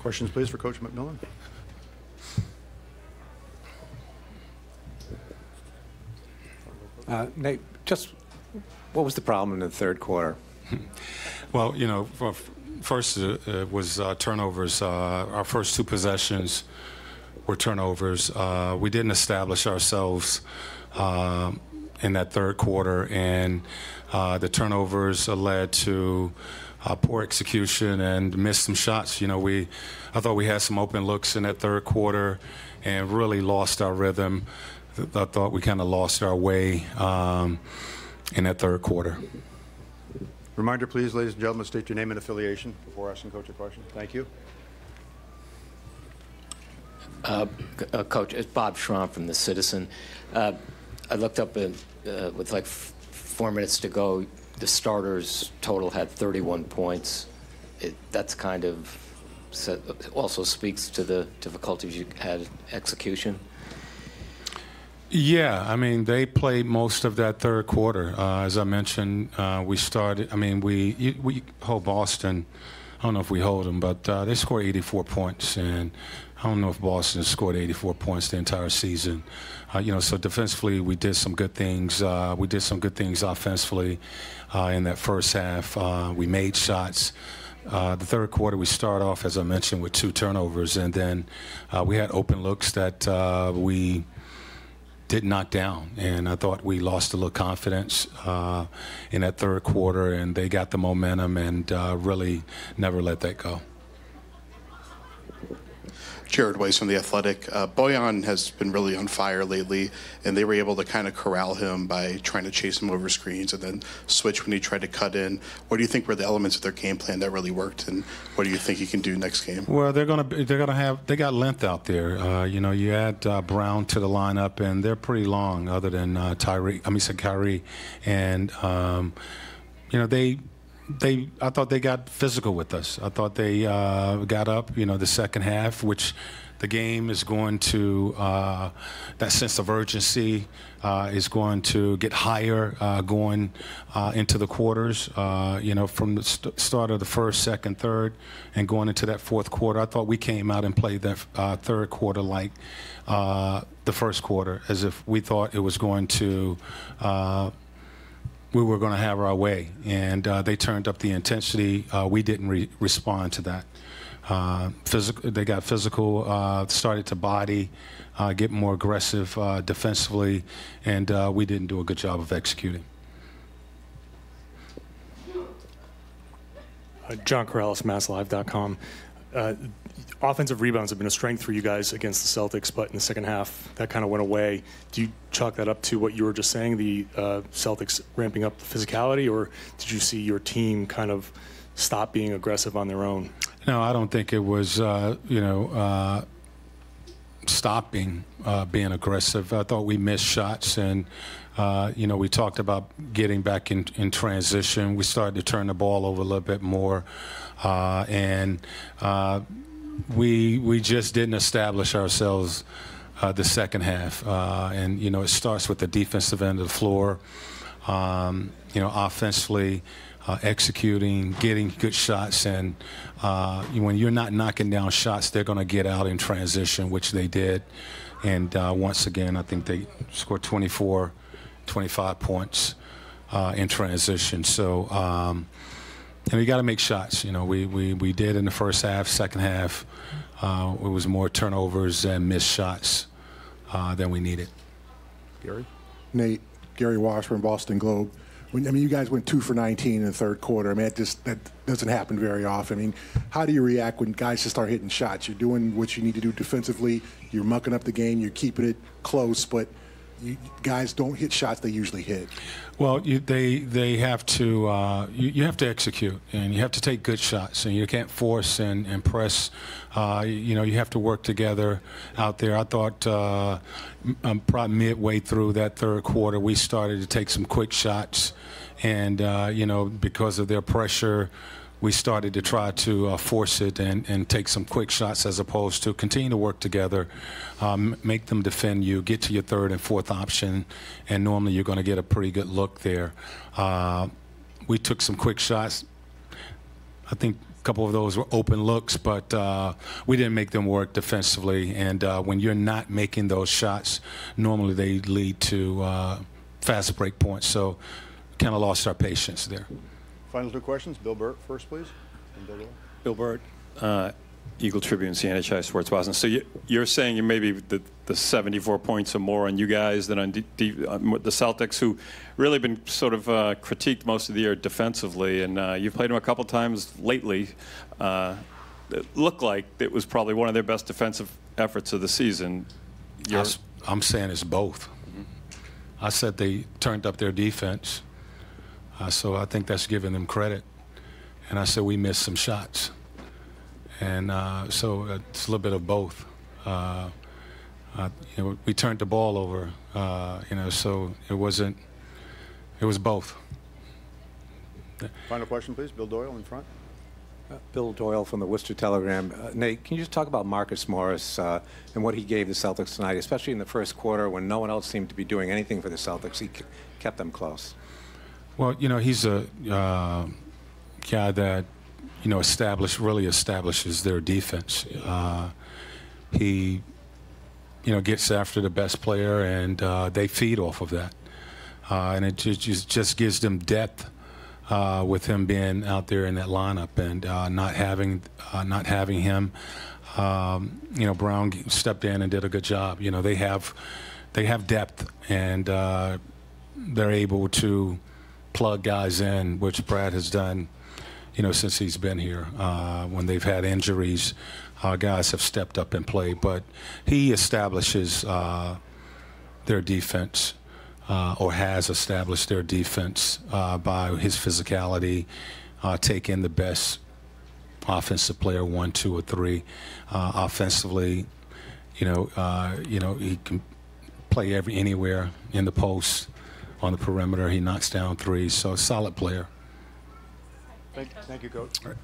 Questions, please, for Coach McMillan. Nate, just what was the problem in the third quarter? Well, you know, first was turnovers. Our first two possessions were turnovers. We didn't establish ourselves in that third quarter, and the turnovers led to poor execution and missed some shots. You know, I thought we had some open looks in that third quarter and really lost our rhythm. I thought we kind of lost our way in that third quarter. Reminder, please, ladies and gentlemen, state your name and affiliation before asking Coach a question. Thank you. Coach, it's Bob Schramm from The Citizen. I looked up with like 4 minutes to go, the starters total had 31 points. That's kind of also speaks to the difficulties you had execution. Yeah, I mean, they played most of that third quarter. As I mentioned, we started, I mean, we hold Boston. I don't know if we hold them, but they scored 84 points, and I don't know if Boston scored 84 points the entire season. You know, so defensively, we did some good things. We did some good things offensively in that first half. We made shots. The third quarter, we start off, as I mentioned, with 2 turnovers, and then we had open looks that we did knock down, and I thought we lost a little confidence in that third quarter, and they got the momentum and really never let that go. Jared Weiss from The Athletic. Bojan has been really on fire lately, and they were able to kind of corral him by trying to chase him over screens and then switch when he tried to cut in. What do you think were the elements of their game plan that really worked, and what do you think he can do next game? Well, they got length out there. You know, you add Brown to the lineup, and they're pretty long, other than Kyrie, and you know, I thought they got physical with us. I thought they got up, you know, the second half, which the game is going to, that sense of urgency is going to get higher going into the quarters, you know, from the start of the first, second, third, and going into that fourth quarter. I thought we came out and played that third quarter like the first quarter, as if we thought it was going to we were going to have our way, and they turned up the intensity. We didn't respond to that. They got physical, started to body, get more aggressive defensively, and we didn't do a good job of executing. John Corrales, MassLive.com. Offensive rebounds have been a strength for you guys against the Celtics, but in the second half, that kind of went away. Do you chalk that up to what you were just saying, the Celtics ramping up the physicality, or did you see your team kind of stop being aggressive on their own? No, I don't think it was, you know, stopping being aggressive. I thought we missed shots, and, you know, we talked about getting back in transition. We started to turn the ball over a little bit more, and we just didn't establish ourselves the second half. And, you know, it starts with the defensive end of the floor, you know, offensively, executing, getting good shots. And when you're not knocking down shots, they're going to get out in transition, which they did. And once again, I think they scored 24, 25 points in transition. So, and we got to make shots. You know, we did in the first half. Second half, it was more turnovers and missed shots than we needed. Gary? Nate, Gary Washburn, Boston Globe. I mean, you guys went 2 for 19 in the third quarter. I mean, that doesn't happen very often. I mean, how do you react when guys just start hitting shots? You're doing what you need to do defensively. You're mucking up the game. You're keeping it close, but guys don't hit shots they usually hit. Well, they have to you have to execute, and you have to take good shots, and you can't force and press. You know, you have to work together out there. I thought probably midway through that third quarter, we started to take some quick shots, and you know, because of their pressure, we started to try to force it and take some quick shots, as opposed to continue to work together, make them defend you, get to your third and fourth option, and normally you're going to get a pretty good look there. We took some quick shots. I think couple of those were open looks, but we didn't make them work defensively. And when you're not making those shots, normally they lead to fast break points. So kind of lost our patience there. Final two questions. Bill Burt first, please. And Bill Doyle. Bill Burt, Eagle Tribune, CNHI Sports Boston. So you're saying you maybe the 74 points or more on you guys than on the Celtics, who really been sort of critiqued most of the year defensively, and you've played them a couple times lately. It looked like it was probably one of their best defensive efforts of the season. I'm saying it's both. I said they turned up their defense, so I think that's giving them credit. And I said we missed some shots. And so it's a little bit of both. We turned the ball over, so it wasn't, it was both. Final question, please. Bill Doyle in front. Bill Doyle from the Worcester Telegram. Nate, can you just talk about Marcus Morris and what he gave the Celtics tonight, especially in the first quarter when no one else seemed to be doing anything for the Celtics? He kept them close. Well, he's a guy that, really establishes their defense. He, gets after the best player, and they feed off of that. And it just gives them depth with him being out there in that lineup, and not having him. Brown stepped in and did a good job. They have depth, and they're able to plug guys in, which Brad has done. Since he's been here, when they've had injuries, guys have stepped up and played. But he establishes their defense, or has established their defense by his physicality, taking the best offensive player, 1, 2, or 3. Offensively, he can play anywhere in the post, on the perimeter. He knocks down threes, so a solid player. Thank you, Coach. All right.